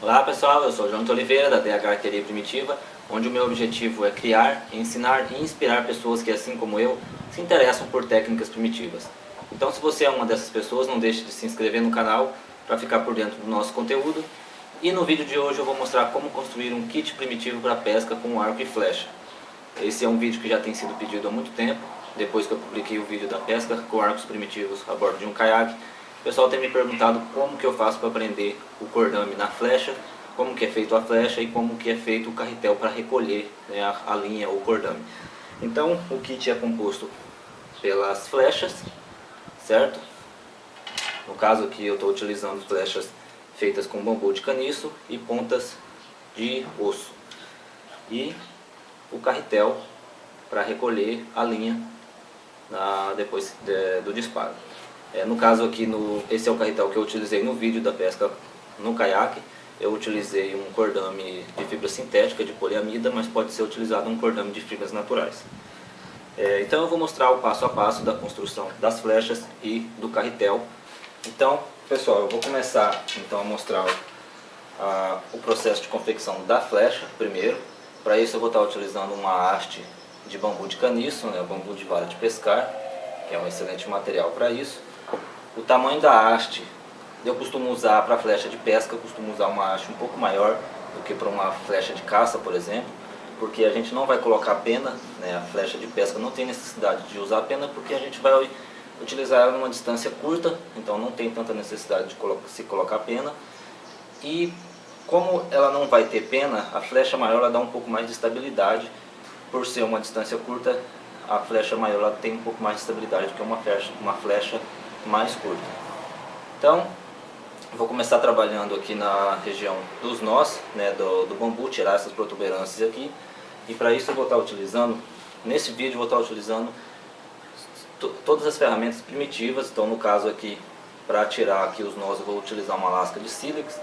Olá pessoal, eu sou o Jonathan Oliveira da DH Arqueria Primitiva, onde o meu objetivo é criar, ensinar e inspirar pessoas que, assim como eu, se interessam por técnicas primitivas. Então, se você é uma dessas pessoas, não deixe de se inscrever no canal para ficar por dentro do nosso conteúdo. E no vídeo de hoje eu vou mostrar como construir um kit primitivo para pesca com arco e flecha. Esse é um vídeo que já tem sido pedido há muito tempo, depois que eu publiquei o vídeo da pesca com arcos primitivos a bordo de um caiaque. O pessoal tem me perguntado como que eu faço para prender o cordame na flecha, como que é feito a flecha e como que é feito o carretel para recolher, né, a linha ou cordame. Então o kit é composto pelas flechas, certo? No caso aqui eu estou utilizando flechas feitas com bambu de caniço e pontas de osso. E o carretel para recolher a linha depois do disparo. No caso aqui, esse é o carretel que eu utilizei no vídeo da pesca no caiaque. Eu utilizei um cordame de fibra sintética, de poliamida, mas pode ser utilizado um cordame de fibras naturais. Então eu vou mostrar o passo a passo da construção das flechas e do carretel. Então, pessoal, eu vou começar então a mostrar o processo de confecção da flecha primeiro. Para isso eu vou estar utilizando uma haste de bambu de caniço, né, o bambu de vara de pescar, que é um excelente material para isso. O tamanho da haste, eu costumo usar para flecha de pesca, eu costumo usar uma haste um pouco maior do que para uma flecha de caça, por exemplo, porque a gente não vai colocar pena, né, a flecha de pesca não tem necessidade de usar pena, porque a gente vai utilizar ela numa distância curta, então não tem tanta necessidade de se colocar pena. E como ela não vai ter pena, a flecha maior ela dá um pouco mais de estabilidade. Por ser uma distância curta, a flecha maior ela tem um pouco mais de estabilidade do que uma flecha mais curta. Então, vou começar trabalhando aqui na região dos nós, né, do bambu, tirar essas protuberâncias aqui. E para isso eu vou estar utilizando, nesse vídeo eu vou estar utilizando todas as ferramentas primitivas. Então no caso aqui, para tirar aqui os nós, eu vou utilizar uma lasca de sílex.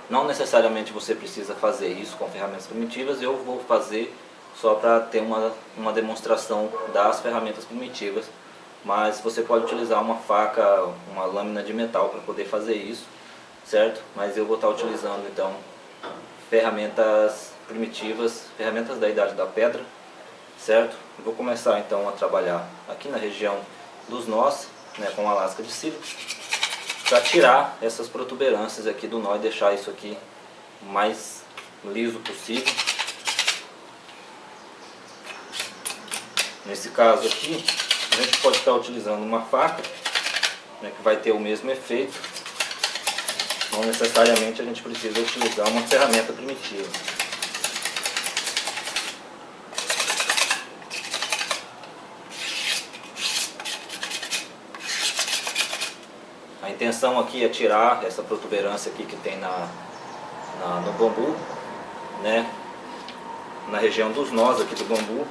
Não necessariamente você precisa fazer isso com ferramentas primitivas, eu vou fazer só para ter uma demonstração das ferramentas primitivas. Mas você pode utilizar uma faca, uma lâmina de metal para poder fazer isso, certo? Mas eu vou estar utilizando então ferramentas primitivas, ferramentas da Idade da Pedra, certo? Eu vou começar então a trabalhar aqui na região dos nós, né, com a lasca de sílex, para tirar essas protuberâncias aqui do nó e deixar isso aqui o mais liso possível. Nesse caso aqui, a gente pode estar utilizando uma faca, né, que vai ter o mesmo efeito. Não necessariamente a gente precisa utilizar uma ferramenta primitiva. A intenção aqui é tirar essa protuberância aqui que tem no bambu, né, na região dos nós aqui do bambu,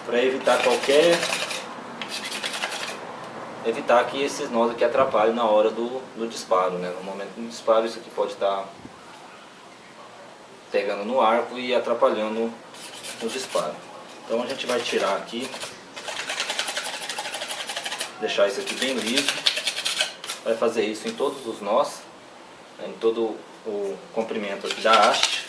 para evitar que esses nós aqui atrapalhem na hora do disparo, né? No momento do disparo isso aqui pode estar pegando no arco e atrapalhando o disparo. Então a gente vai tirar aqui, deixar isso aqui bem liso. Vai fazer isso em todos os nós, né, em todo o comprimento aqui da haste.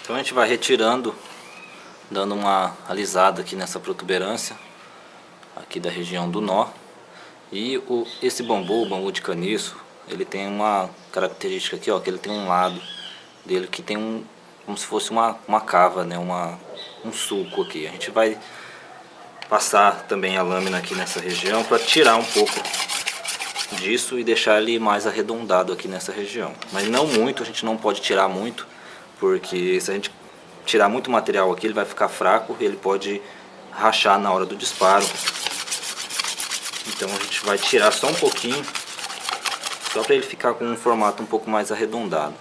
Então a gente vai retirando, dando uma alisada aqui nessa protuberância, aqui da região do nó. E esse bambu, o bambu de caniço, ele tem uma característica aqui, ó, que ele tem um lado dele que tem como se fosse uma cava, né, um sulco aqui. A gente vai passar também a lâmina aqui nessa região para tirar um pouco disso e deixar ele mais arredondado aqui nessa região. Mas não muito, a gente não pode tirar muito, porque se a gente tirar muito material aqui, ele vai ficar fraco e ele pode rachar na hora do disparo. Então a gente vai tirar só um pouquinho, só para ele ficar com um formato um pouco mais arredondado.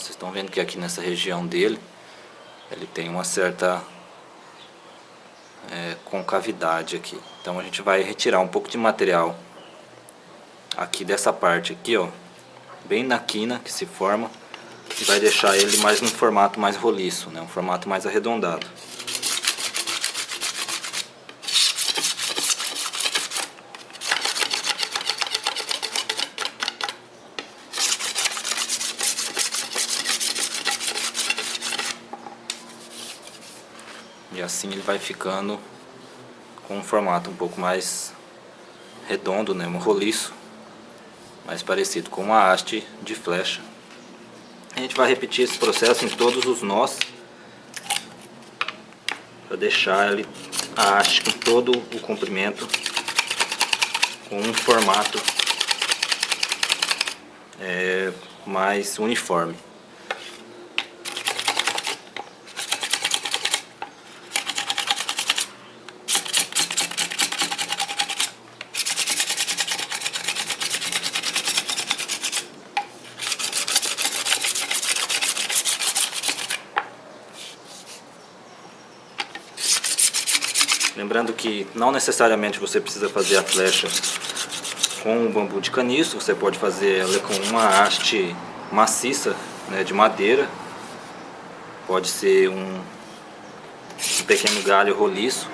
Vocês estão vendo que aqui nessa região dele, ele tem uma certa concavidade aqui. Então a gente vai retirar um pouco de material aqui dessa parte aqui, ó, bem na quina que se forma, e vai deixar ele mais num formato mais roliço, né, um formato mais arredondado. E assim ele vai ficando com um formato um pouco mais redondo, né, um roliço, mais parecido com uma haste de flecha. A gente vai repetir esse processo em todos os nós, para deixar ele, a haste com todo o comprimento, com um formato mais uniforme. Lembrando que não necessariamente você precisa fazer a flecha com o bambu de caniço, você pode fazer ela com uma haste maciça, né, de madeira. Pode ser um pequeno galho roliço.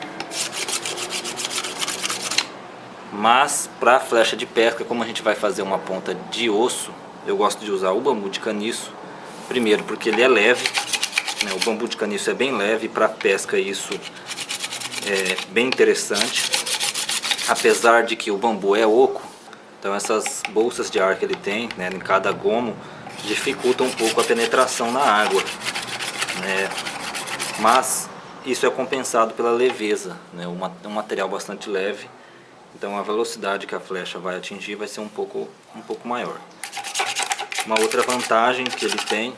Mas para a flecha de pesca, como a gente vai fazer uma ponta de osso, eu gosto de usar o bambu de caniço. Primeiro porque ele é leve, né, o bambu de caniço é bem leve, para pesca isso é bem interessante, apesar de que o bambu é oco, então essas bolsas de ar que ele tem, né, em cada gomo, dificultam um pouco a penetração na água, né, mas isso é compensado pela leveza, né, um material bastante leve, então a velocidade que a flecha vai atingir vai ser um pouco maior. Uma outra vantagem que ele tem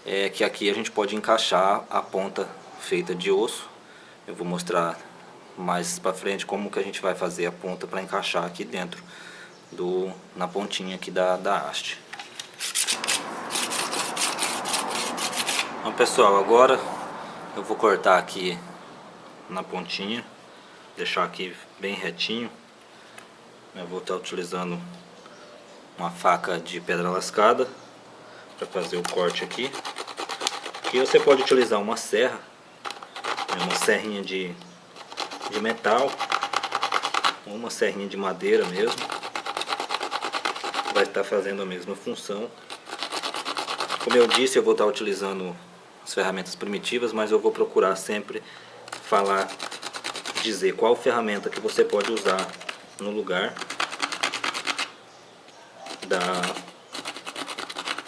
é que aqui a gente pode encaixar a ponta feita de osso. Eu vou mostrar mais para frente como que a gente vai fazer a ponta para encaixar aqui dentro na pontinha aqui da haste. Então pessoal, agora eu vou cortar aqui na pontinha, deixar aqui bem retinho. Eu vou estar utilizando uma faca de pedra lascada para fazer o corte aqui. E você pode utilizar uma serra, uma serrinha de metal, ou uma serrinha de madeira mesmo, vai estar fazendo a mesma função. Como eu disse, eu vou estar utilizando as ferramentas primitivas, mas eu vou procurar sempre dizer qual ferramenta que você pode usar no lugar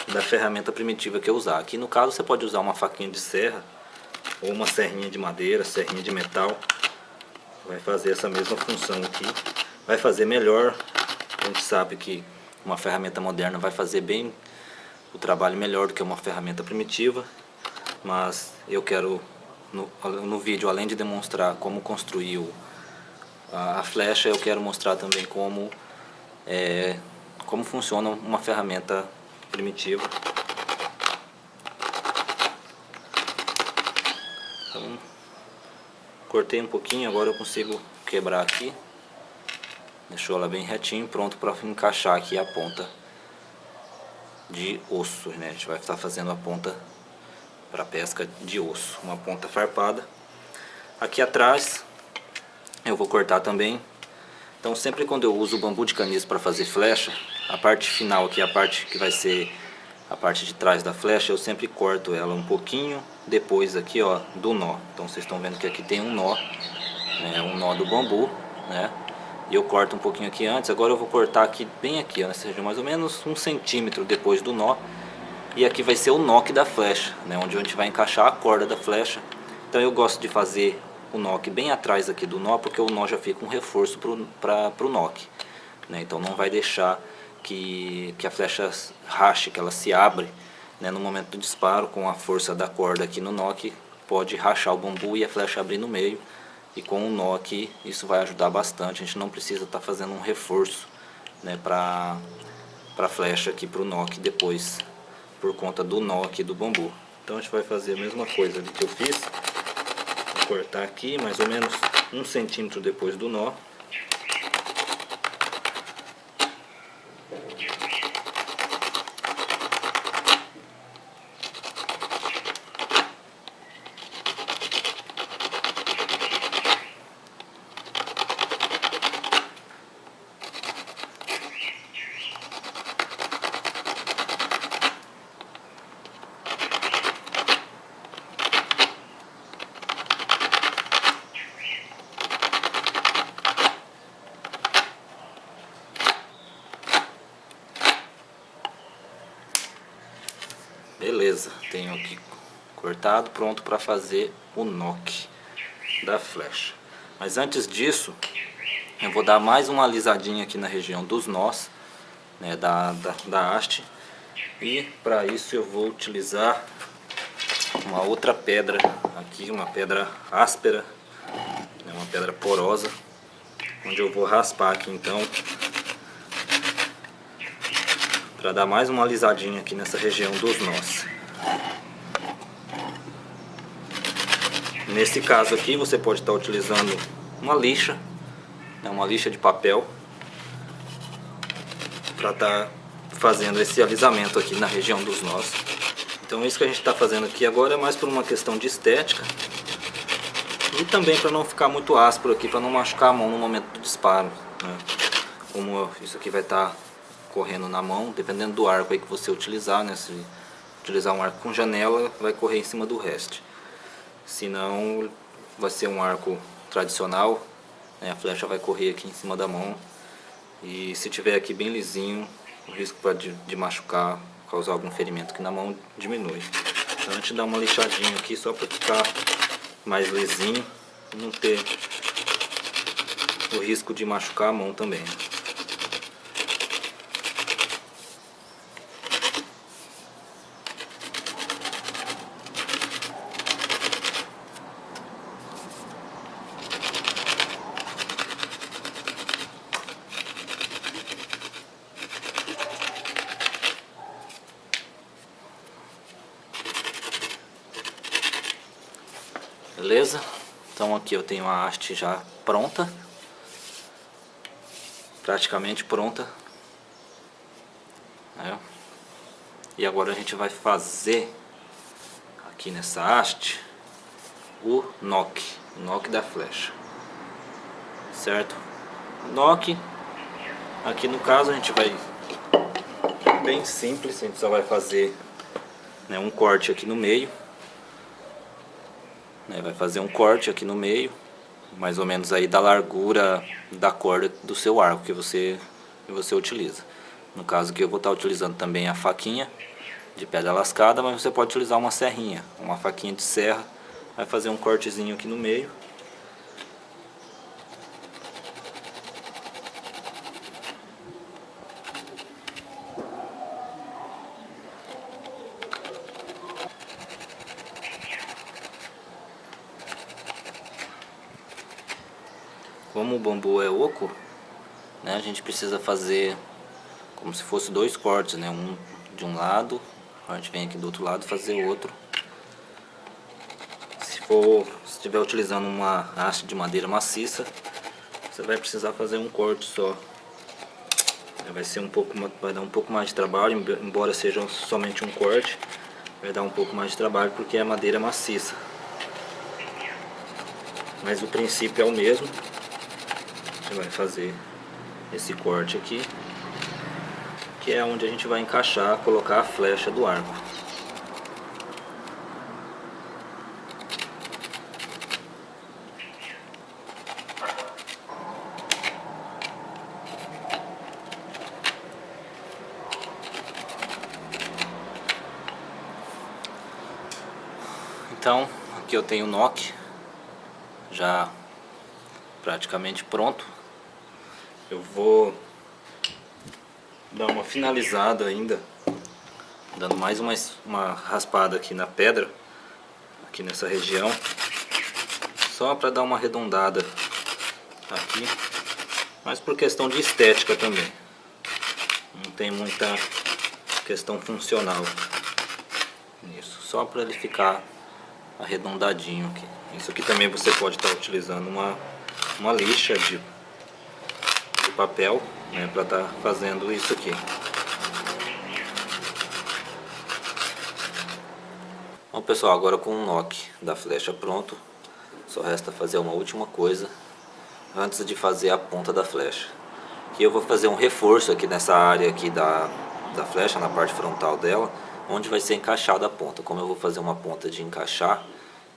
da ferramenta primitiva que eu usar. Aqui no caso você pode usar uma faquinha de serra, ou uma serrinha de madeira, serrinha de metal, vai fazer essa mesma função aqui, vai fazer melhor. A gente sabe que uma ferramenta moderna vai fazer bem o trabalho melhor do que uma ferramenta primitiva, mas eu quero no vídeo, além de demonstrar como construir a flecha, eu quero mostrar também como funciona uma ferramenta primitiva. Então, cortei um pouquinho, agora eu consigo quebrar aqui. Deixou ela bem retinho, pronto para encaixar aqui a ponta de osso, né? A gente vai estar fazendo a ponta para pesca de osso, uma ponta farpada. Aqui atrás eu vou cortar também. Então sempre quando eu uso o bambu de caniço para fazer flecha, a parte final aqui, a parte que vai ser a parte de trás da flecha, eu sempre corto ela um pouquinho depois aqui, ó, do nó. Então vocês estão vendo que aqui tem um nó, né, um nó do bambu, né? E eu corto um pouquinho aqui antes. Agora eu vou cortar aqui bem aqui, ó, nessa região, mais ou menos 1 centímetro depois do nó. E aqui vai ser o nó da flecha, né, onde a gente vai encaixar a corda da flecha. Então eu gosto de fazer o nó bem atrás aqui do nó, porque o nó já fica um reforço para o nó, né? Então não vai deixar que a flecha rache, que ela se abre, né, no momento do disparo, com a força da corda aqui no nó, pode rachar o bambu e a flecha abrir no meio. E com o nó aqui, isso vai ajudar bastante. A gente não precisa estar fazendo um reforço, né, para a flecha aqui, para o nó depois por conta do nó aqui do bambu. Então a gente vai fazer a mesma coisa ali que eu fiz. Vou cortar aqui mais ou menos 1 centímetro depois do nó. Beleza, tenho aqui cortado, pronto para fazer o nock da flecha. Mas antes disso, eu vou dar mais uma alisadinha aqui na região dos nós, né, da haste. E para isso eu vou utilizar uma outra pedra aqui, uma pedra áspera, né, uma pedra porosa, onde eu vou raspar aqui então, para dar mais uma alisadinha aqui nessa região dos nós. Nesse caso aqui você pode estar utilizando uma lixa, né, uma lixa de papel, para estar fazendo esse alisamento aqui na região dos nós. Então isso que a gente está fazendo aqui agora é mais por uma questão de estética e também para não ficar muito áspero aqui, para não machucar a mão no momento do disparo, né? Como isso aqui vai estar correndo na mão, dependendo do arco aí que você utilizar, né? Se utilizar um arco com janela, vai correr em cima do resto. Se não, vai ser um arco tradicional, né? A flecha vai correr aqui em cima da mão. E se tiver aqui bem lisinho, o risco de machucar, causar algum ferimento aqui na mão, diminui. Então a gente dá uma lixadinha aqui só para ficar mais lisinho e não ter o risco de machucar a mão também. Beleza? Então aqui eu tenho a haste já pronta, praticamente pronta, né? E agora a gente vai fazer aqui nessa haste o nock da flecha, certo? O nock, aqui no caso a gente vai, bem simples, a gente só vai fazer, né, um corte aqui no meio. Vai fazer um corte aqui no meio, mais ou menos aí da largura da corda do seu arco que você utiliza. No caso aqui eu vou estar utilizando também a faquinha de pedra lascada, mas você pode utilizar uma serrinha, uma faquinha de serra. Vai fazer um cortezinho aqui no meio. Como o bambu é oco, né, a gente precisa fazer como se fosse 2 cortes, né, um de um lado, a gente vem aqui do outro lado fazer outro. Se estiver utilizando uma haste de madeira maciça, você vai precisar fazer um corte só. Vai dar um pouco mais de trabalho, embora seja somente um corte, vai dar um pouco mais de trabalho porque é madeira maciça. Mas o princípio é o mesmo. Você vai fazer esse corte aqui, que é onde a gente vai encaixar, colocar a flecha do arco. Então, aqui eu tenho o nock já praticamente pronto. Eu vou dar uma finalizada ainda, dando mais uma raspada aqui na pedra, aqui nessa região, só para dar uma arredondada aqui, mas por questão de estética também, não tem muita questão funcional. Isso, só para ele ficar arredondadinho aqui. Isso aqui também você pode estar utilizando uma lixa de papel, né, para estar fazendo isso aqui. Bom pessoal, agora com o NOC da flecha pronto, só resta fazer uma última coisa antes de fazer a ponta da flecha. Aqui eu vou fazer um reforço aqui nessa área aqui da flecha, na parte frontal dela, onde vai ser encaixada a ponta. Como eu vou fazer uma ponta de encaixar,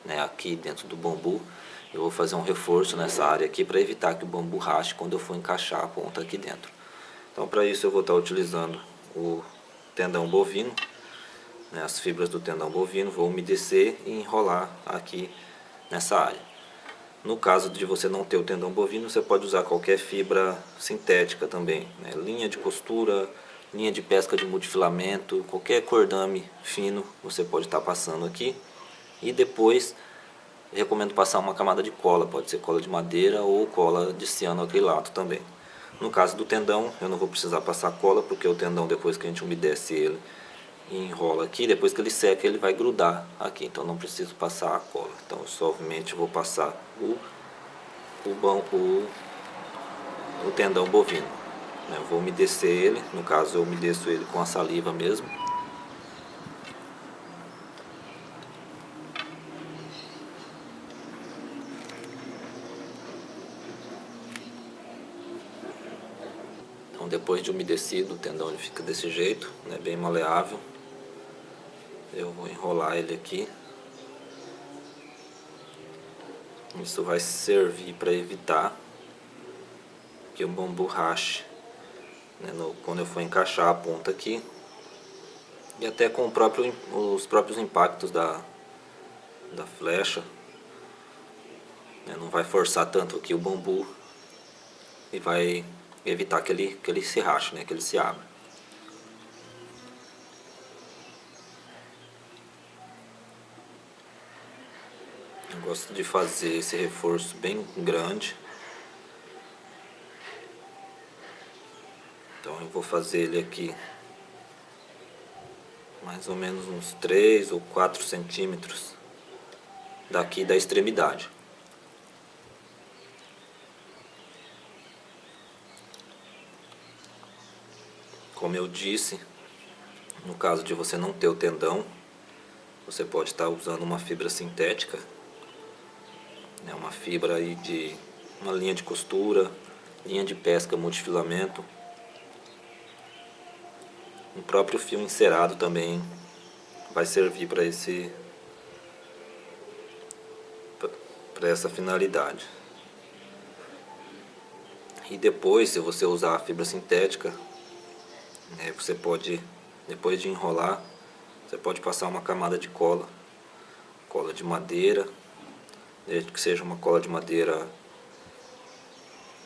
né, aqui dentro do bambu, eu vou fazer um reforço nessa área aqui para evitar que o bambu rache quando eu for encaixar a ponta aqui dentro. Então para isso eu vou estar utilizando o tendão bovino, né, as fibras do tendão bovino, vou umedecer e enrolar aqui nessa área. No caso de você não ter o tendão bovino, você pode usar qualquer fibra sintética também, né, linha de costura, linha de pesca de multifilamento, qualquer cordame fino você pode estar passando aqui. E depois recomendo passar uma camada de cola, pode ser cola de madeira ou cola de cianoacrilato também. No caso do tendão, eu não vou precisar passar cola, porque o tendão, depois que a gente umedece ele e enrola aqui, depois que ele seca, ele vai grudar aqui, então não preciso passar a cola. Então eu somente vou passar o tendão bovino. Eu vou umedecer ele, no caso eu umedeço ele com a saliva mesmo. Então depois de umedecido, o tendão ele fica desse jeito, né, bem maleável. Eu vou enrolar ele aqui. Isso vai servir para evitar que o bambu rache, né, quando eu for encaixar a ponta aqui. E até com os próprios impactos da flecha, né, não vai forçar tanto aqui o bambu e vai evitar que ele se rache, né, que ele se abra. Eu gosto de fazer esse reforço bem grande. Então eu vou fazer ele aqui mais ou menos uns 3 ou 4 centímetros daqui da extremidade. Como eu disse, no caso de você não ter o tendão, você pode estar usando uma fibra sintética, né, uma fibra aí de uma linha de costura, linha de pesca multifilamento. O próprio fio encerado também vai servir para essa finalidade. E depois, se você usar a fibra sintética, né, você pode, depois de enrolar, você pode passar uma camada de cola de madeira, desde que seja uma cola de madeira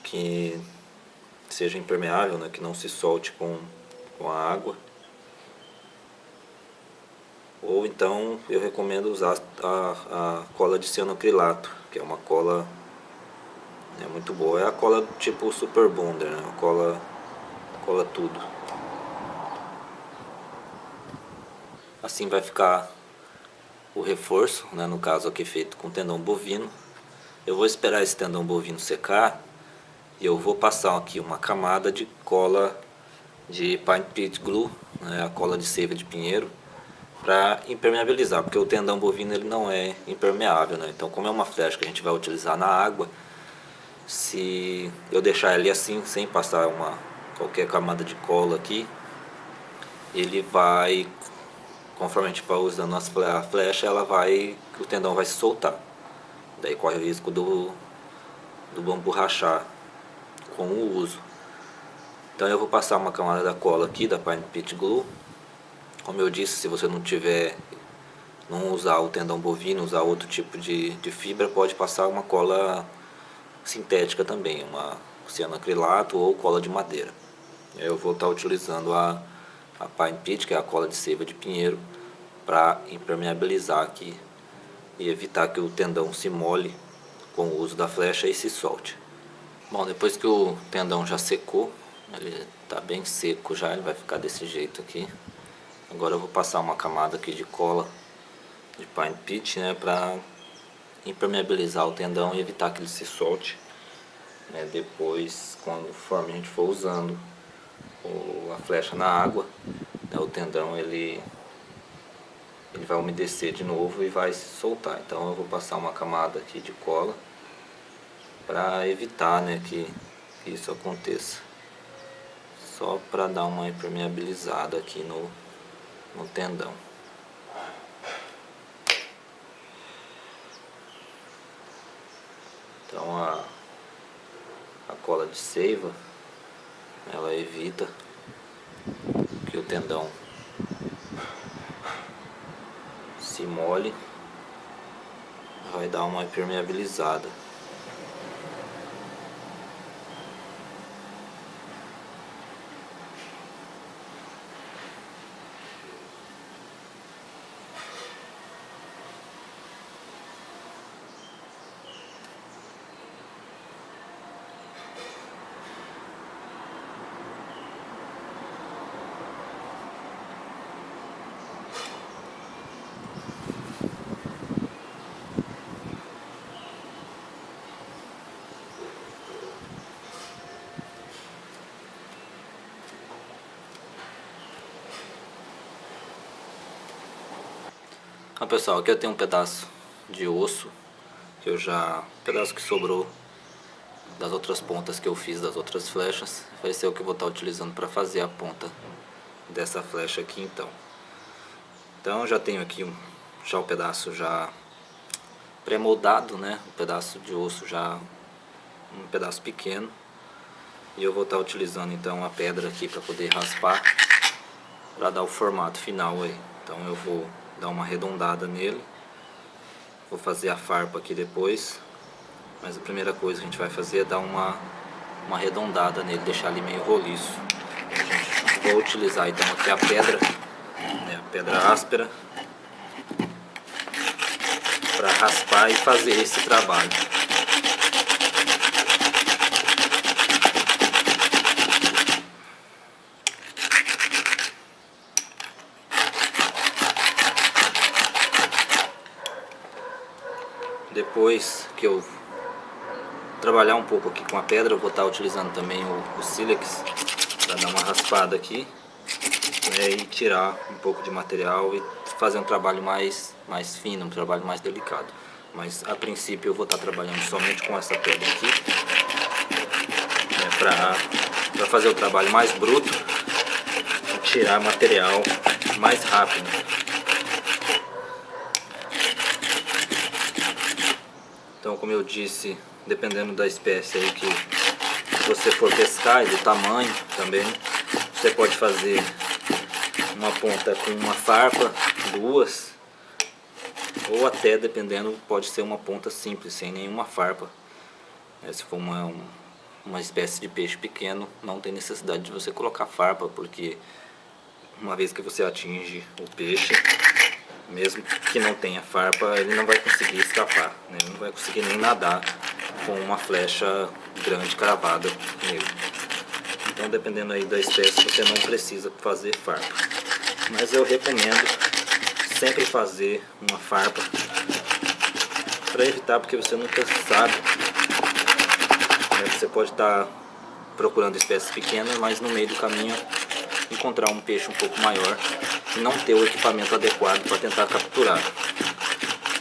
que seja impermeável, né, que não se solte com a água. Ou então eu recomendo usar a cola de cianoacrilato, que é uma cola muito boa. É a cola tipo Super Bonder, né? Cola tudo. Assim vai ficar o reforço, né? No caso aqui feito com tendão bovino. Eu vou esperar esse tendão bovino secar e eu vou passar aqui uma camada de cola de Pine Pit Glue, né? A cola de seiva de pinheiro, para impermeabilizar, porque o tendão bovino ele não é impermeável, né? Então, como é uma flecha que a gente vai utilizar na água, se eu deixar ele assim, sem passar qualquer camada de cola aqui, ele vai, conforme a gente vai usando a flecha, o tendão vai se soltar. Daí corre o risco do bambu rachar com o uso. Então eu vou passar uma camada da cola aqui, da Pine Pit Glue. Como eu disse, se você não usar o tendão bovino, usar outro tipo de fibra, pode passar uma cola sintética também, uma cianoacrilato ou cola de madeira. Eu vou estar utilizando a Pine Pit, que é a cola de seiva de pinheiro, para impermeabilizar aqui e evitar que o tendão se molhe com o uso da flecha e se solte. Bom, depois que o tendão já secou, ele está bem seco já, ele vai ficar desse jeito aqui. Agora eu vou passar uma camada aqui de cola de pine pitch, né, para impermeabilizar o tendão e evitar que ele se solte, né, depois, conforme a gente for usando a flecha na água, né, o tendão ele vai umedecer de novo e vai se soltar. Então eu vou passar uma camada aqui de cola para evitar, né, que isso aconteça, só para dar uma impermeabilizada aqui no tendão. Então a cola de seiva, ela evita que o tendão se molhe, vai dar uma impermeabilizada. Então, pessoal, aqui eu tenho um pedaço de osso que pedaço que sobrou das outras pontas que eu fiz das outras flechas. Vai ser o que eu vou estar utilizando para fazer a ponta dessa flecha aqui, então já tenho aqui o pedaço já pré-moldado, né, um pedaço de osso já um pedaço pequeno, e eu vou estar utilizando então a pedra aqui para poder raspar, para dar o formato final aí. Então eu vou dar uma arredondada nele, vou fazer a farpa aqui depois, mas a primeira coisa que a gente vai fazer é dar uma arredondada nele, deixar ele meio roliço. Vou utilizar então aqui a pedra, né, a pedra áspera, para raspar e fazer esse trabalho. Depois que eu trabalhar um pouco aqui com a pedra, eu vou estar utilizando também o sílex para dar uma raspada aqui, né, e tirar um pouco de material e fazer um trabalho mais fino, um trabalho mais delicado. Mas a princípio eu vou estar trabalhando somente com essa pedra aqui, né, para fazer o trabalho mais bruto e tirar material mais rápido. Então, como eu disse, dependendo da espécie aí que você for pescar e do tamanho também, você pode fazer uma ponta com uma farpa, duas, ou até, dependendo, pode ser uma ponta simples, sem nenhuma farpa. Se for uma espécie de peixe pequeno, não tem necessidade de você colocar farpa, porque uma vez que você atinge o peixe, mesmo que não tenha farpa, ele não vai conseguir escapar, né? Ele não vai conseguir nem nadar com uma flecha grande cravada nele. Então, dependendo aí da espécie, você não precisa fazer farpa. Mas eu recomendo sempre fazer uma farpa, para evitar, porque você nunca sabe, né? Você pode estar procurando espécies pequenas, mas no meio do caminho encontrar um peixe um pouco maior e não ter o equipamento adequado para tentar capturar.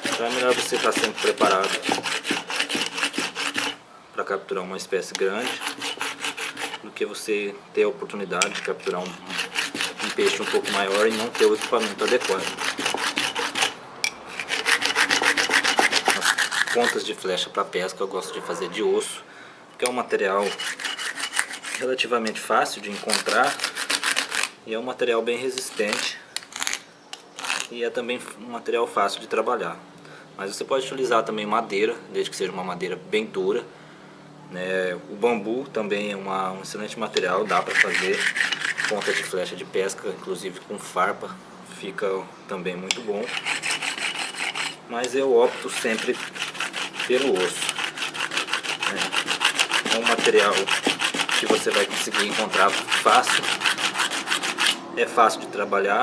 Então é melhor você estar sempre preparado para capturar uma espécie grande, do que você ter a oportunidade de capturar um peixe um pouco maior e não ter o equipamento adequado. As pontas de flecha para pesca eu gosto de fazer de osso, que é um material relativamente fácil de encontrar e é um material bem resistente, e é também um material fácil de trabalhar. Mas você pode utilizar também madeira, desde que seja uma madeira bem dura, né? O bambu também é um excelente material, dá para fazer ponta de flecha de pesca, inclusive com farpa, fica também muito bom. Mas eu opto sempre pelo osso, né? É um material que você vai conseguir encontrar fácil é fácil de trabalhar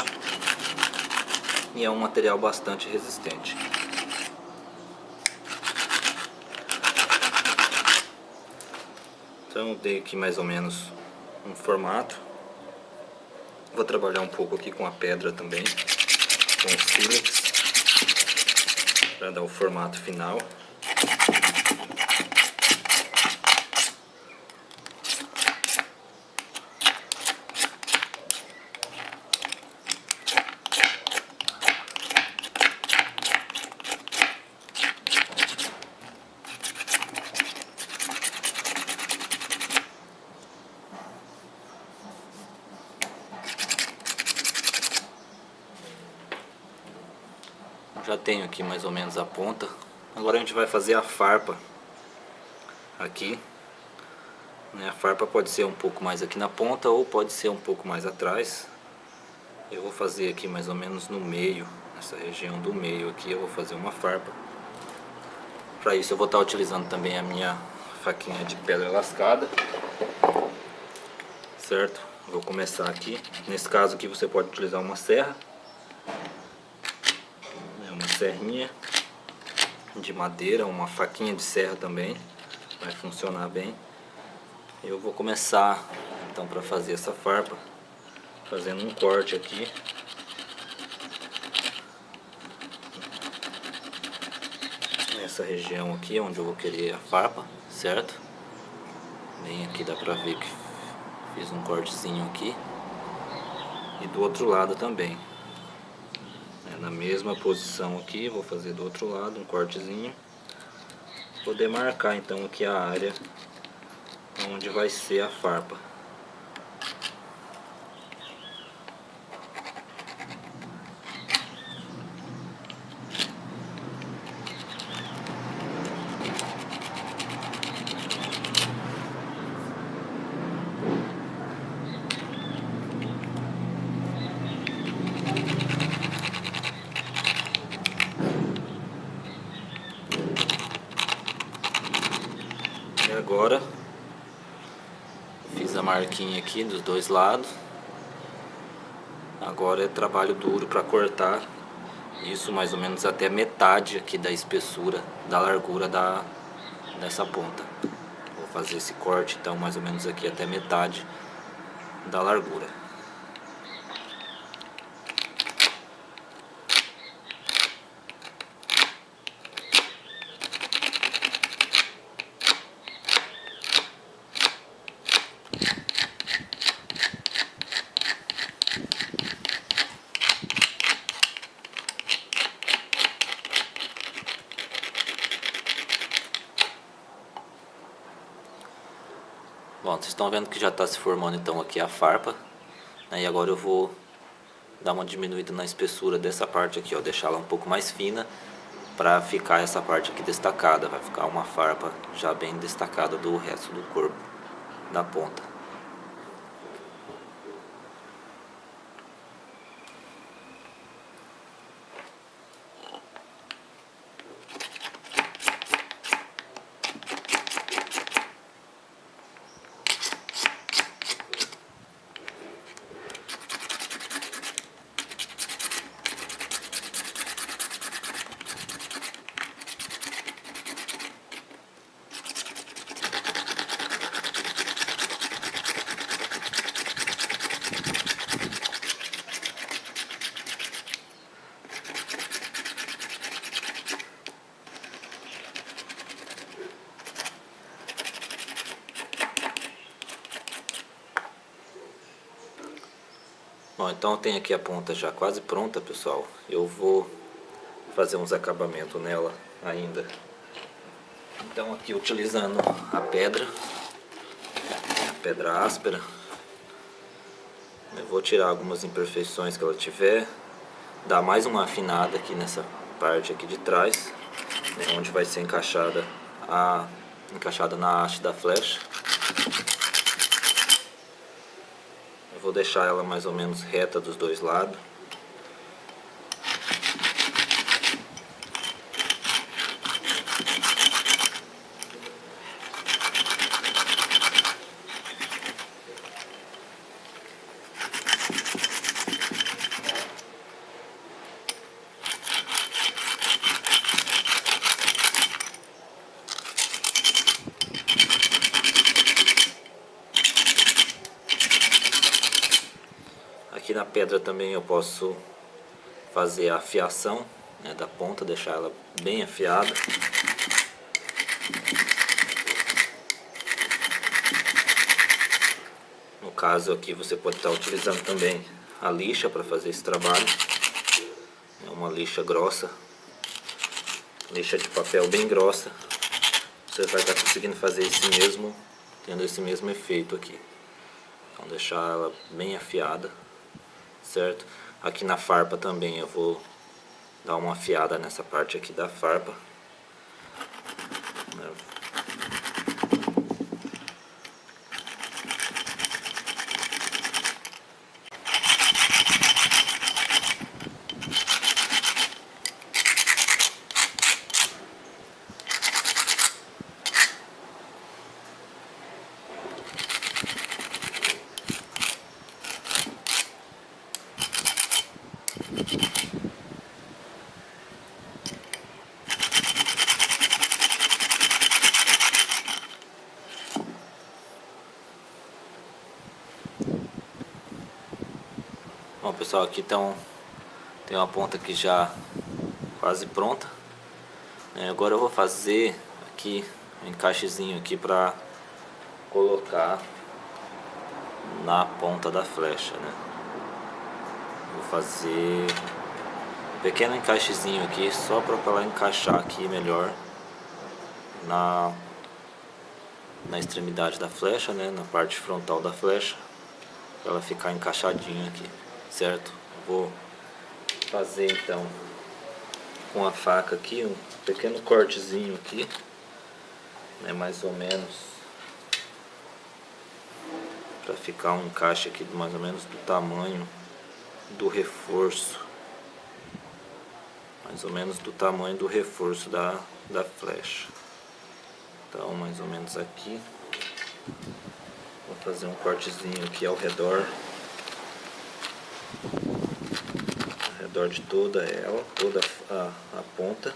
e é um material bastante resistente. Então eu dei aqui mais ou menos um formato. Vou trabalhar um pouco aqui com a pedra também, com o sílex, para dar o formato final. Já tenho aqui mais ou menos a ponta. Agora a gente vai fazer a farpa aqui, né? A farpa pode ser um pouco mais aqui na ponta ou pode ser um pouco mais atrás. Eu vou fazer aqui mais ou menos no meio, nessa região do meio aqui eu vou fazer uma farpa. Para isso eu vou estar utilizando também a minha faquinha de pedra lascada, certo? Vou começar aqui. Nesse caso aqui você pode utilizar uma serra, uma serrinha de madeira, uma faquinha de serra também vai funcionar bem. Eu vou começar então para fazer essa farpa fazendo um corte aqui nessa região aqui onde eu vou querer a farpa, certo? Bem aqui dá pra ver que fiz um cortezinho aqui, e do outro lado também. Na mesma posição aqui, vou fazer do outro lado um cortezinho. Vou demarcar então aqui a área onde vai ser a farpa. Agora fiz a marquinha aqui dos dois lados. Agora é trabalho duro para cortar isso mais ou menos até metade aqui da espessura, da largura dessa ponta. Vou fazer esse corte então mais ou menos aqui até metade da largura. Bom, vocês estão vendo que já está se formando então aqui a farpa, né? E agora eu vou dar uma diminuída na espessura dessa parte aqui, ó, deixá-la um pouco mais fina para ficar essa parte aqui destacada. Vai ficar uma farpa já bem destacada do resto do corpo da ponta. Bom, então eu tenho aqui a ponta já quase pronta, pessoal. Eu vou fazer uns acabamentos nela ainda. Então aqui utilizando a pedra áspera, eu vou tirar algumas imperfeições que ela tiver, dar mais uma afinada aqui nessa parte aqui de trás, né, onde vai ser encaixada na haste da flecha. Vou deixar ela mais ou menos reta dos dois lados. pedra também eu posso fazer a afiação, né, da ponta, deixar ela bem afiada. No caso aqui você pode estar utilizando também a lixa para fazer esse trabalho. É uma lixa grossa, lixa de papel bem grossa. Você vai estar conseguindo fazer tendo esse mesmo efeito aqui. Então deixar ela bem afiada, certo? Aqui na farpa também eu vou dar uma afiada nessa parte aqui da farpa. Bom pessoal, aqui tem uma ponta aqui já quase pronta. Agora eu vou fazer aqui um encaixezinho aqui para colocar na ponta da flecha, né? Vou fazer um pequeno encaixezinho aqui só para ela encaixar aqui melhor na extremidade da flecha, né? Na parte frontal da flecha, para ela ficar encaixadinha aqui, certo? Vou fazer então com a faca aqui um pequeno cortezinho aqui, né, mais ou menos, para ficar um encaixe aqui mais ou menos do tamanho do reforço, mais ou menos do tamanho do reforço da flecha. Então mais ou menos aqui, vou fazer um cortezinho aqui ao redor de toda ela, toda a ponta.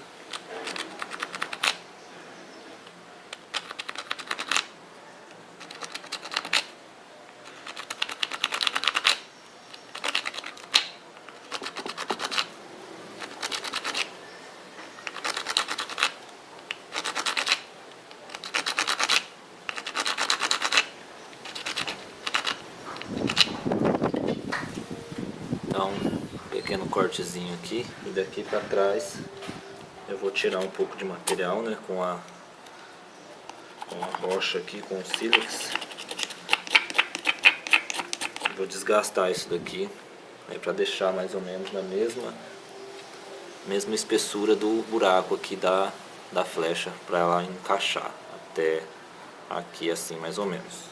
Então, pequeno cortezinho aqui, e daqui para trás eu vou tirar um pouco de material, né, com a rocha aqui, com o sílex. Vou desgastar isso daqui, né, para deixar mais ou menos na mesma espessura do buraco aqui da flecha, para ela encaixar até aqui assim mais ou menos.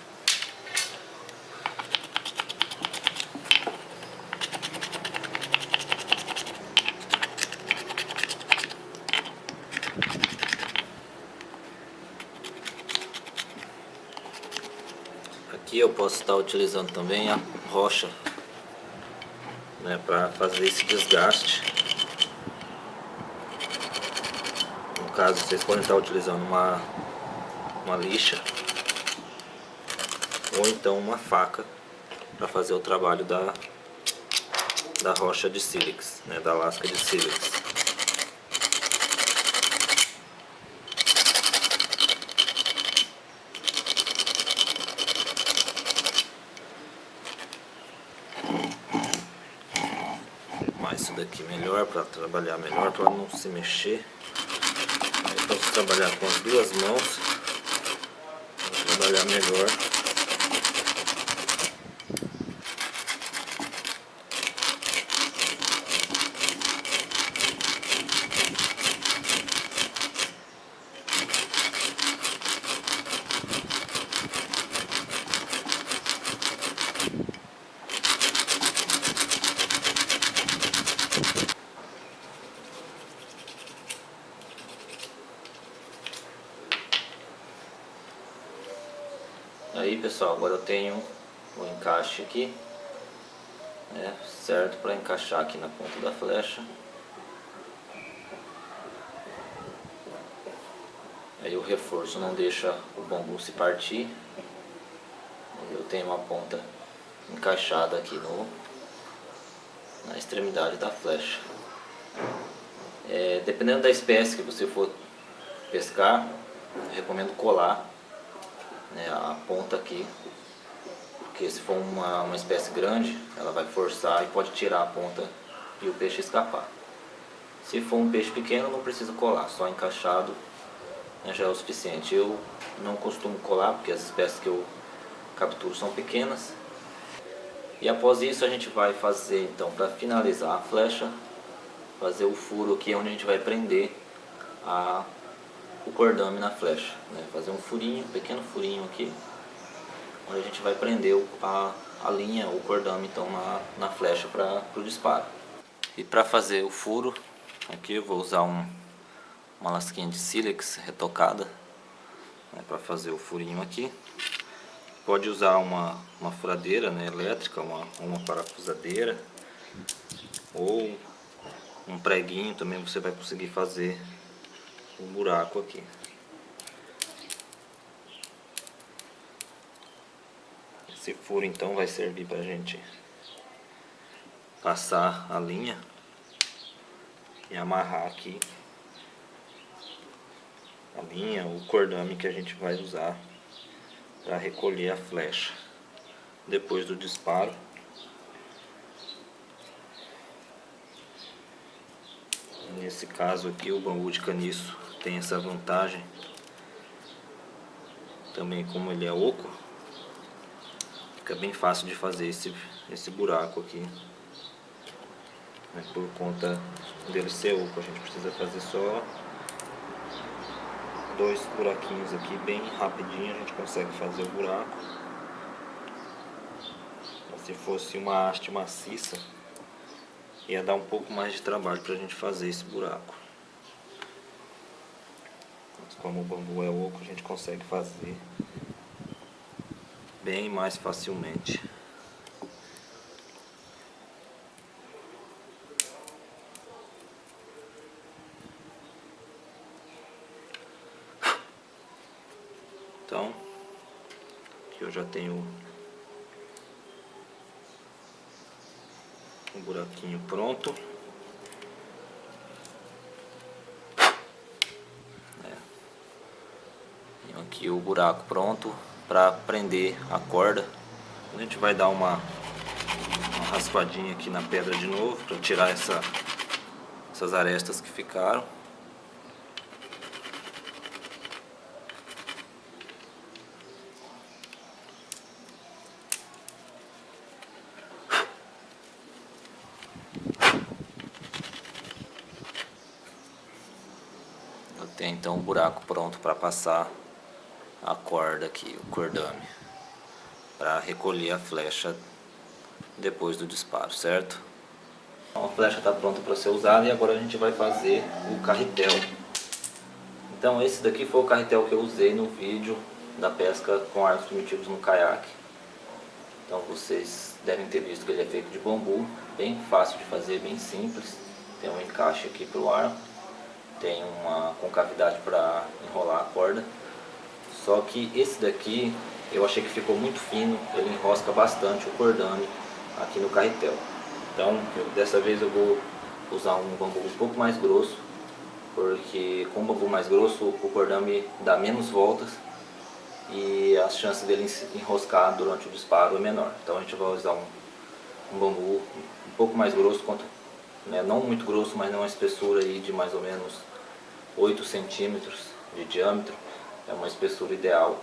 Aqui eu posso estar utilizando também a rocha, né, para fazer esse desgaste. No caso, vocês podem estar utilizando uma lixa ou então uma faca para fazer o trabalho da rocha de sílex, né, da lasca de sílex. Isso daqui melhor, para trabalhar melhor, para não se mexer. Aí eu posso trabalhar com as duas mãos, para trabalhar melhor. Aí pessoal, agora eu tenho o encaixe aqui, né, certo, para encaixar aqui na ponta da flecha. Aí o reforço não deixa o bambu se partir. Eu tenho uma ponta encaixada aqui na extremidade da flecha. Dependendo da espécie que você for pescar, eu recomendo colar, né, a ponta aqui, porque se for uma espécie grande, ela vai forçar e pode tirar a ponta e o peixe escapar. Se for um peixe pequeno, não precisa colar, só encaixado, né, já é o suficiente. Eu não costumo colar porque as espécies que eu capturo são pequenas. E após isso a gente vai fazer, então, para finalizar a flecha, fazer o furo aqui onde a gente vai prender o cordame na flecha, né? Fazer um furinho, um pequeno furinho aqui, onde a gente vai prender a linha, o cordame, então, na flecha para o disparo. E para fazer o furo, aqui eu vou usar uma lasquinha de sílex retocada, né, para fazer o furinho aqui. Pode usar uma furadeira, né, elétrica, uma parafusadeira, ou um preguinho também você vai conseguir fazer um buraco aqui. Esse furo então vai servir para a gente passar a linha e amarrar aqui a linha, o cordame que a gente vai usar para recolher a flecha depois do disparo. Nesse caso aqui o bambu de caniço tem essa vantagem, também como ele é oco, fica bem fácil de fazer esse buraco aqui, né, por conta dele ser oco. A gente precisa fazer só 2 buraquinhos aqui, bem rapidinho a gente consegue fazer o buraco. Mas se fosse uma haste maciça, ia dar um pouco mais de trabalho para a gente fazer esse buraco. Mas como o bambu é oco, a gente consegue fazer bem mais facilmente. Então, aqui eu já tenho um buraquinho pronto. Tenho aqui o buraco pronto para prender a corda. A gente vai dar uma raspadinha aqui na pedra de novo para tirar essas arestas que ficaram. Tem então um buraco pronto para passar a corda aqui, o cordame, para recolher a flecha depois do disparo, certo? Então a flecha está pronta para ser usada e agora a gente vai fazer o carretel. Então esse daqui foi o carretel que eu usei no vídeo da pesca com arcos primitivos no caiaque. Então vocês devem ter visto que ele é feito de bambu, bem fácil de fazer, bem simples. Tem um encaixe aqui para o arco, tem uma concavidade para enrolar a corda. Só que esse daqui eu achei que ficou muito fino, ele enrosca bastante o cordame aqui no carretel. Então dessa vez eu vou usar um bambu um pouco mais grosso, porque com o bambu mais grosso o cordame dá menos voltas e as chances dele enroscar durante o disparo é menor. Então a gente vai usar um bambu um pouco mais grosso, né, não muito grosso, mas não uma espessura aí de mais ou menos 8 centímetros de diâmetro. É uma espessura ideal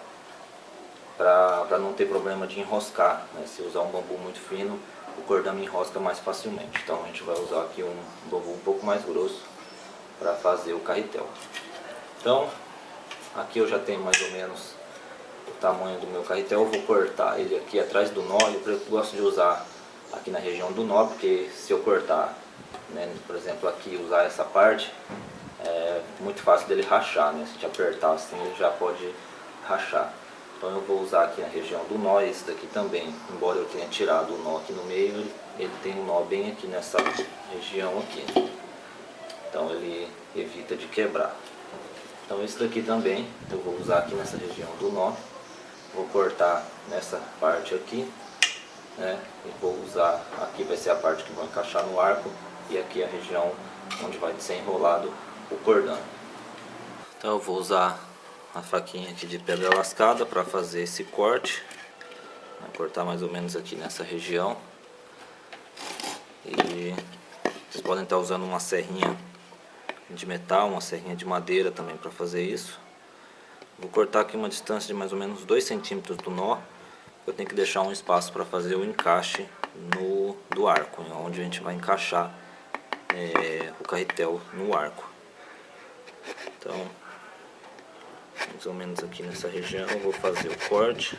para não ter problema de enroscar, né? Se usar um bambu muito fino, o cordame enrosca mais facilmente. Então a gente vai usar aqui um bambu um pouco mais grosso para fazer o carretel. Então aqui eu já tenho mais ou menos o tamanho do meu carretel. Eu vou cortar ele aqui atrás do nó. Eu gosto de usar aqui na região do nó, porque se eu cortar, né, por exemplo aqui, usar essa parte, é muito fácil dele rachar, né? Se a gente apertar assim ele já pode rachar. Então eu vou usar aqui na região do nó. Esse daqui também, embora eu tenha tirado o nó aqui no meio, ele tem um nó bem aqui nessa região aqui. Então ele evita de quebrar. Então esse daqui também eu vou usar aqui nessa região do nó. Vou cortar nessa parte aqui né? E vou usar, aqui vai ser a parte que vai encaixar no arco e aqui a região onde vai ser enrolado o cordão. Então eu vou usar a faquinha aqui de pedra lascada para fazer esse corte. Vou cortar mais ou menos aqui nessa região. E vocês podem estar usando uma serrinha de metal, uma serrinha de madeira também para fazer isso. Vou cortar aqui uma distância de mais ou menos 2 centímetros do nó. Eu tenho que deixar um espaço para fazer o encaixe do arco, onde a gente vai encaixar o carretel no arco. Então, mais ou menos aqui nessa região eu vou fazer o corte.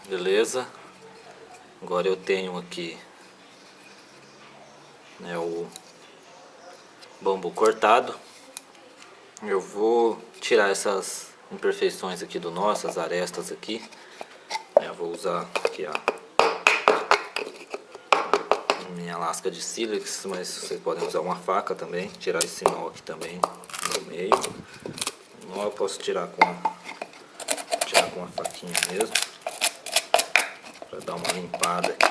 Beleza, agora eu tenho aqui, né, o bambu cortado. Eu vou tirar essas imperfeições aqui do nó, essas arestas aqui. Eu vou usar aqui a minha lasca de sílex, mas vocês podem usar uma faca também, tirar esse nó aqui também no meio. O nó eu posso tirar com uma faquinha mesmo, para dar uma limpada aqui.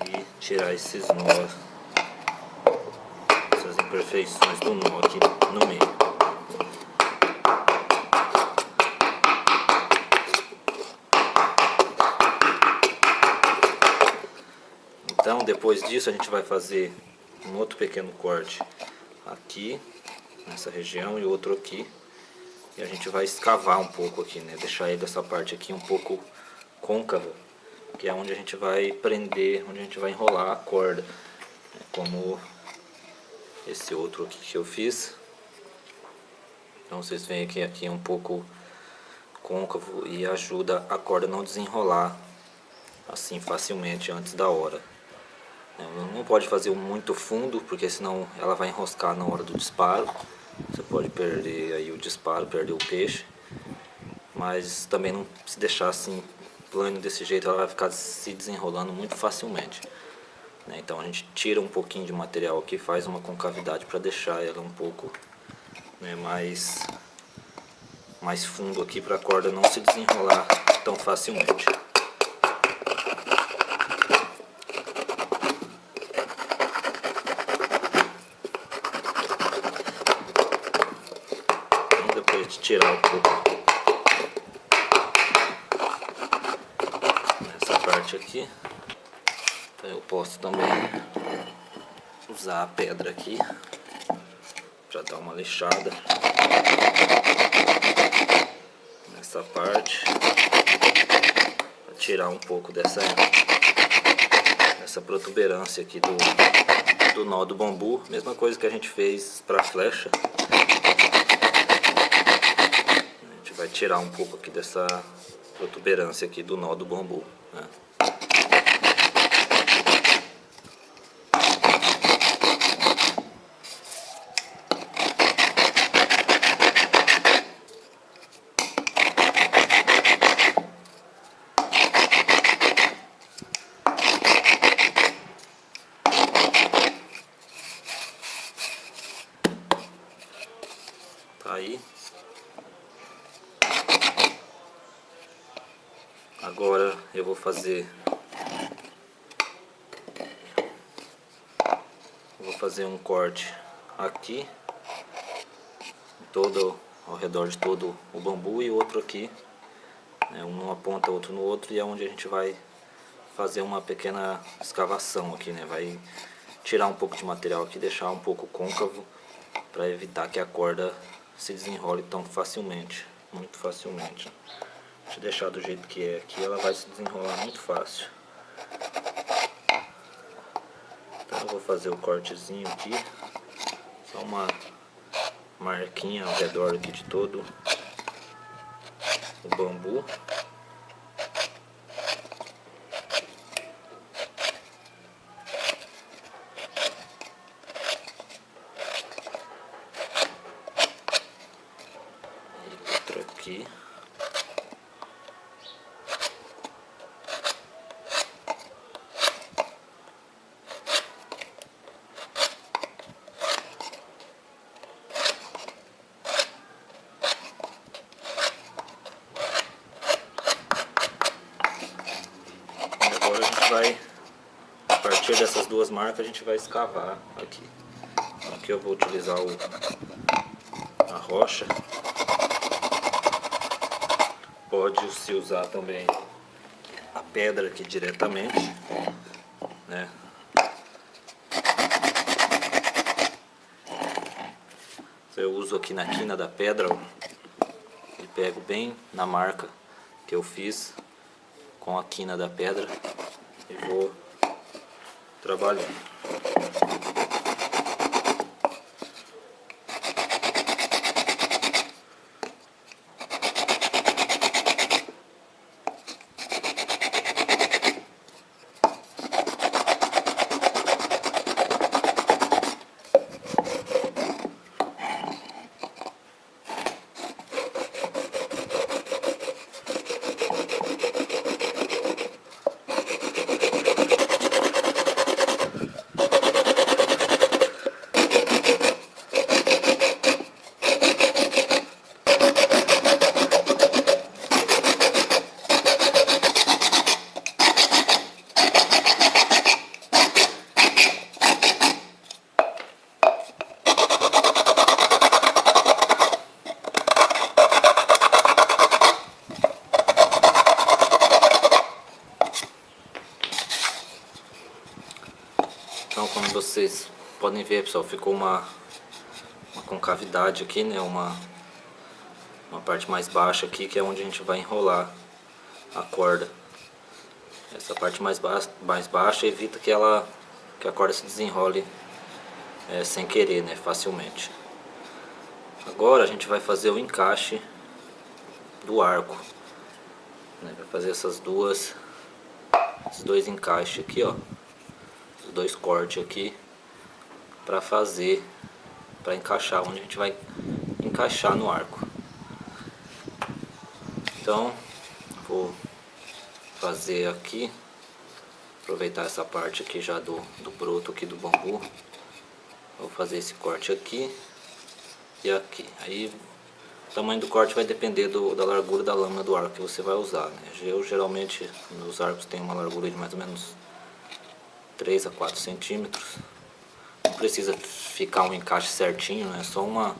E tirar esses nós, essas imperfeições do nó aqui no meio. Então depois disso a gente vai fazer um outro pequeno corte aqui nessa região e outro aqui, e a gente vai escavar um pouco aqui, né? Deixar ele essa parte aqui um pouco côncava, que é onde a gente vai prender, onde a gente vai enrolar a corda, né? Como esse outro aqui que eu fiz. Então vocês veem que aqui é um pouco côncavo e ajuda a corda não desenrolar assim facilmente antes da hora. Não pode fazer muito fundo, porque senão ela vai enroscar na hora do disparo. Você pode perder aí o disparo, perder o peixe. Mas também não se deixar assim plano desse jeito, ela vai ficar se desenrolando muito facilmente. Então a gente tira um pouquinho de material aqui, faz uma concavidade para deixar ela um pouco, né, mais fundo aqui, para a corda não se desenrolar tão facilmente. Tirar um pouco nessa parte aqui. Então eu posso também usar a pedra aqui para dar uma lixada nessa parte, para tirar um pouco dessa protuberância aqui do nó do bambu. Mesma coisa que a gente fez para a flecha. Vai tirar um pouco aqui dessa protuberância aqui do nó do bambu, né? Tá aí. Agora eu vou fazer fazer um corte aqui, todo ao redor de todo o bambu, e outro aqui, né, um numa ponta, outro no outro, e é onde a gente vai fazer uma pequena escavação aqui, né? Vai tirar um pouco de material aqui, deixar um pouco côncavo, para evitar que a corda se desenrole tão facilmente, muito facilmente. Deixa eu deixar do jeito que é aqui, ela vai se desenrolar muito fácil. Então eu vou fazer o cortezinho aqui, só uma marquinha ao redor aqui de todo o bambu. E outro aqui. A partir dessas duas marcas a gente vai escavar aqui. Aqui eu vou utilizar a rocha. Pode-se usar também a pedra aqui diretamente, né? Eu uso aqui na quina da pedra, ó, e pego bem na marca que eu fiz com a quina da pedra e vou trabalhando. Então, como vocês podem ver, pessoal, ficou uma concavidade aqui, né? Uma parte mais baixa aqui, que é onde a gente vai enrolar a corda. Essa parte mais baixa evita que a corda se desenrole sem querer, né? Facilmente. Agora a gente vai fazer o encaixe do arco, né? Vai fazer esses dois encaixes aqui, ó. Dois cortes aqui para encaixar onde a gente vai encaixar no arco. Então vou fazer aqui, aproveitar essa parte aqui já do broto aqui do bambu. Vou fazer esse corte aqui e aqui. Aí o tamanho do corte vai depender da largura da lâmina do arco que você vai usar, né? Eu geralmente nos arcos tenho uma largura de mais ou menos 3 a 4 centímetros. Não precisa ficar um encaixe certinho, né? Só uma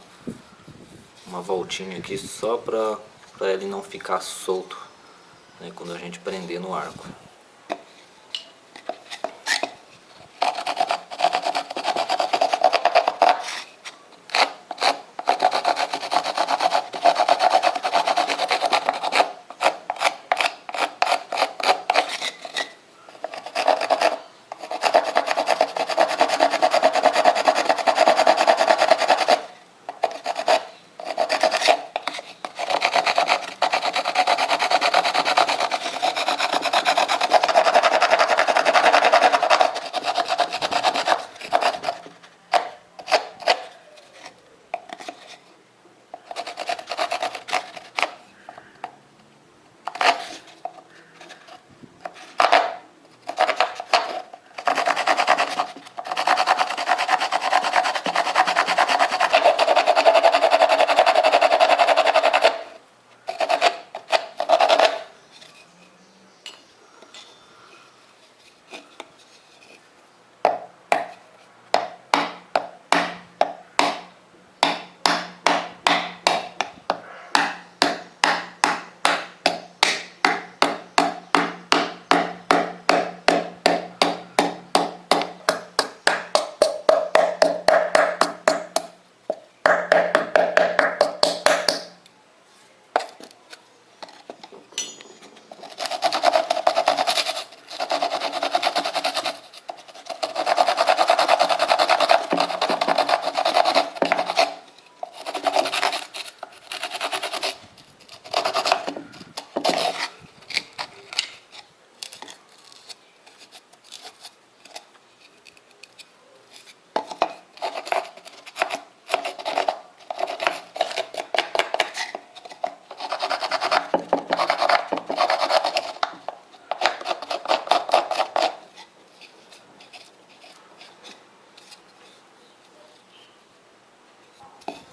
voltinha aqui, só para ele não ficar solto, né? Quando a gente prender no arco.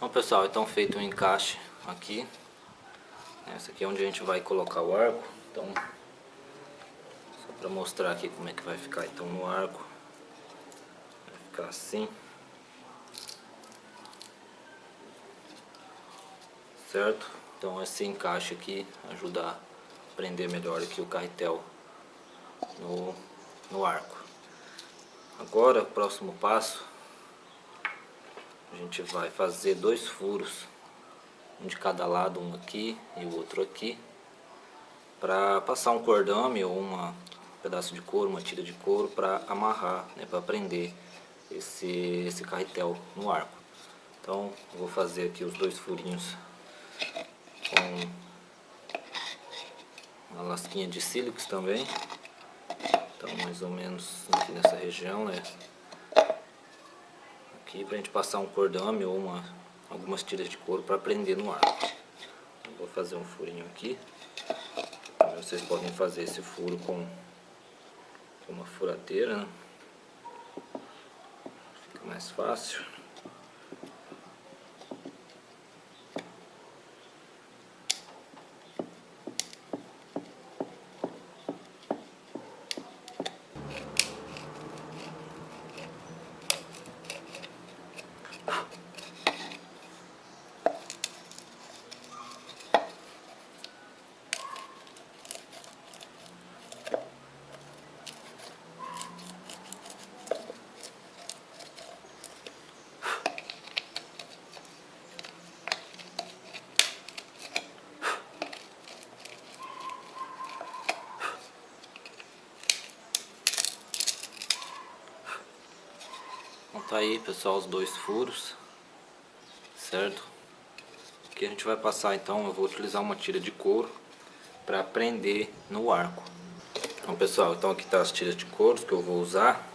Bom pessoal, então feito o encaixe aqui. Essa aqui é onde a gente vai colocar o arco. Então, só para mostrar aqui como é que vai ficar então no arco. Vai ficar assim. Certo? Então esse encaixe aqui ajuda a prender melhor aqui o carretel no arco. Agora, o próximo passo, a gente vai fazer 2 furos, um de cada lado, um aqui e o outro aqui, para passar um cordame ou um pedaço de couro, uma tira de couro para amarrar, né, para prender esse carretel no arco. Então, eu vou fazer aqui os 2 furinhos com uma lasquinha de sílex também. Então, mais ou menos aqui nessa região, né? Aqui pra gente passar um cordame ou algumas tiras de couro para prender no arco. Eu vou fazer um furinho aqui. Vocês podem fazer esse furo com uma furadeira, né? Fica mais fácil. Então tá aí pessoal, os 2 furos, certo? Aqui a gente vai passar então, eu vou utilizar uma tira de couro para prender no arco. Então pessoal, então aqui tá as tiras de couro que eu vou usar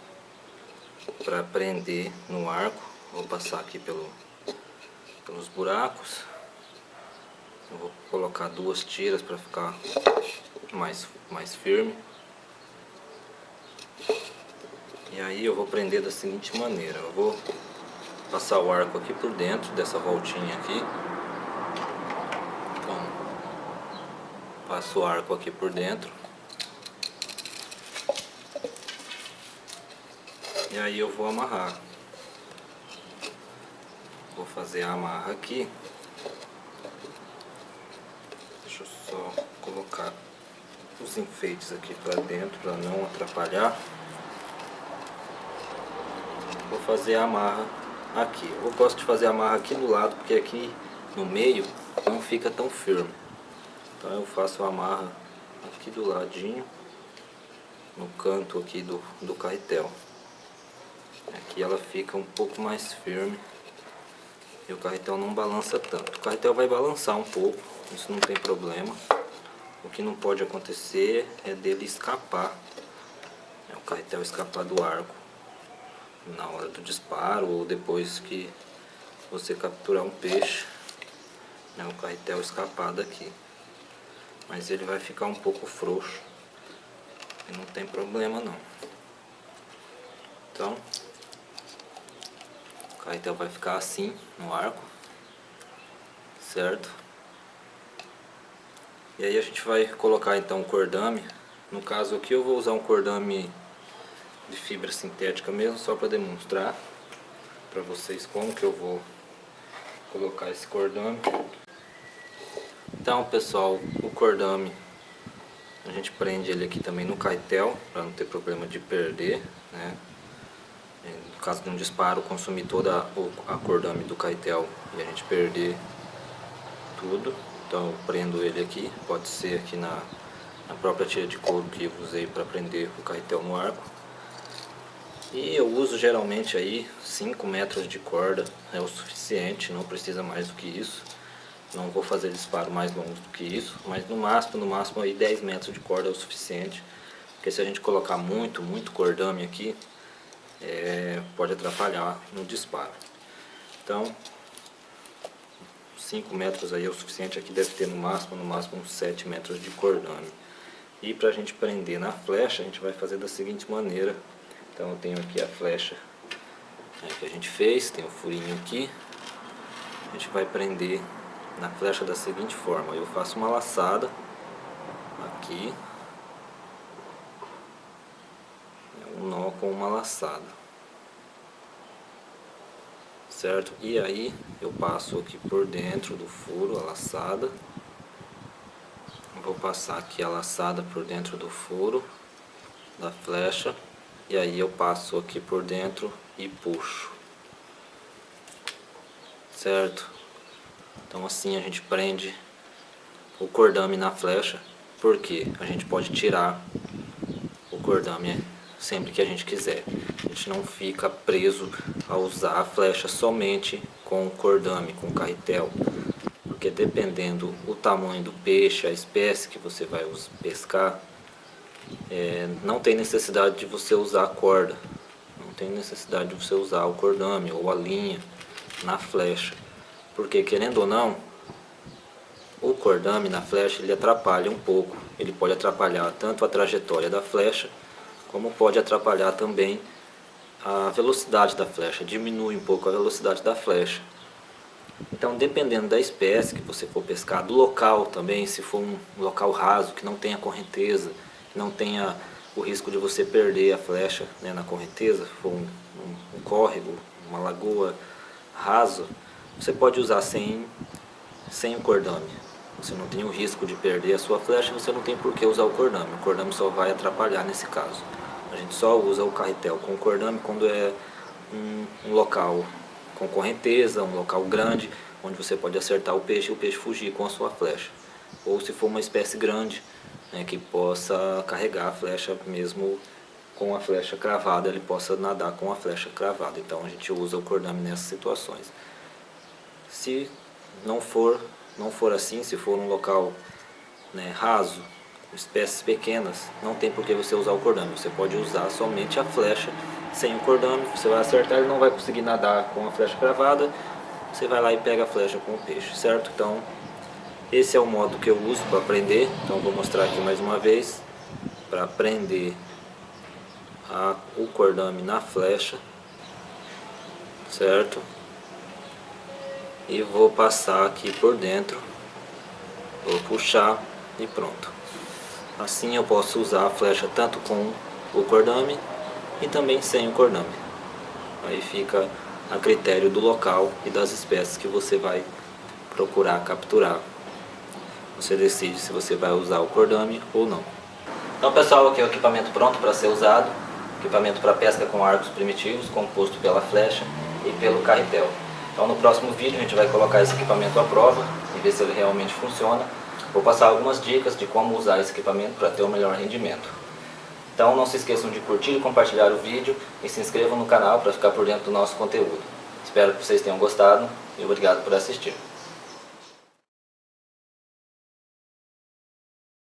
para prender no arco. Vou passar aqui pelos buracos. Eu vou colocar 2 tiras para ficar mais firme. E aí eu vou prender da seguinte maneira, eu vou passar o arco aqui por dentro dessa voltinha aqui. Então, passo o arco aqui por dentro. E aí eu vou amarrar. Vou fazer a amarra aqui. Deixa eu só colocar os enfeites aqui para dentro para não atrapalhar. Vou fazer a amarra aqui. Eu gosto de fazer a amarra aqui no lado, porque aqui no meio não fica tão firme. Então eu faço a amarra aqui do ladinho, no canto aqui do carretel. Aqui ela fica um pouco mais firme e o carretel não balança tanto. O carretel vai balançar um pouco, isso não tem problema. O que não pode acontecer é dele escapar, o carretel escapar do arco na hora do disparo ou depois que você capturar um peixe, né, o carretel escapar daqui. Mas ele vai ficar um pouco frouxo e não tem problema não. Então, o carretel vai ficar assim no arco, certo? E aí a gente vai colocar então o cordame. No caso aqui eu vou usar um cordame de fibra sintética mesmo, só para demonstrar para vocês como que eu vou colocar esse cordame. Então pessoal, o cordame a gente prende ele aqui também no carretel para não ter problema de perder, né? No caso de um disparo, consumir toda a cordame do carretel e a gente perder tudo. Então eu prendo ele aqui, pode ser aqui na própria tira de couro que eu usei para prender o carretel no arco. E eu uso geralmente aí 5 metros de corda, é o suficiente, não precisa mais do que isso. Não vou fazer disparo mais longos do que isso, mas no máximo aí 10 metros de corda é o suficiente. Porque se a gente colocar muito cordame aqui, pode atrapalhar no disparo. Então 5 metros aí é o suficiente, aqui deve ter no máximo uns 7 metros de cordame. E para a gente prender na flecha, a gente vai fazer da seguinte maneira. Então eu tenho aqui a flecha que a gente fez, tem um furinho aqui. a gente vai prender na flecha da seguinte forma: eu faço uma laçada aqui, um nó com uma laçada, certo? E aí eu passo aqui por dentro do furo a laçada, vou passar aqui a laçada por dentro do furo da flecha, e aí eu passo aqui por dentro e puxo, certo? Então assim a gente prende o cordame na flecha, porque a gente pode tirar o cordame sempre que a gente quiser. A gente não fica preso a usar a flecha somente com o cordame, com o carretel, porque dependendo o tamanho do peixe, a espécie que você vai pescar, não tem necessidade de você usar a corda, não tem necessidade de você usar o cordame ou a linha na flecha, porque querendo ou não, o cordame na flecha ele atrapalha um pouco, ele pode atrapalhar tanto a trajetória da flecha, como pode atrapalhar também a velocidade da flecha, diminui um pouco a velocidade da flecha. Então, dependendo da espécie que você for pescar, do local também, se for um local raso, que não tenha correnteza, que não tenha o risco de você perder a flecha, né, na correnteza, se for um córrego, uma lagoa raso, você pode usar sem o cordame. Você não tem o risco de perder a sua flecha, você não tem por que usar o cordame só vai atrapalhar nesse caso. A gente só usa o carretel com o cordame quando é um local com correnteza, um local grande, onde você pode acertar o peixe e o peixe fugir com a sua flecha. Ou se for uma espécie grande, né, que possa carregar a flecha mesmo com a flecha cravada, ele possa nadar com a flecha cravada. Então a gente usa o cordame nessas situações. Se não for assim, se for um local, né, raso, espécies pequenas, não tem por que você usar o cordame. Você pode usar somente a flecha sem o cordame, você vai acertar, ele não vai conseguir nadar com a flecha cravada, você vai lá e pega a flecha com o peixe, certo? Então esse é o modo que eu uso para prender. Então vou mostrar aqui mais uma vez para prender o cordame na flecha, certo? E vou passar aqui por dentro, vou puxar e pronto. Assim eu posso usar a flecha tanto com o cordame e também sem o cordame. Aí fica a critério do local e das espécies que você vai procurar capturar. Você decide se você vai usar o cordame ou não. Então pessoal, aqui é o equipamento pronto para ser usado. Equipamento para pesca com arcos primitivos, composto pela flecha e pelo carretel. Então no próximo vídeo a gente vai colocar esse equipamento à prova e ver se ele realmente funciona. Vou passar algumas dicas de como usar esse equipamento para ter o melhor rendimento. Então não se esqueçam de curtir e compartilhar o vídeo e se inscrevam no canal para ficar por dentro do nosso conteúdo. Espero que vocês tenham gostado e obrigado por assistir.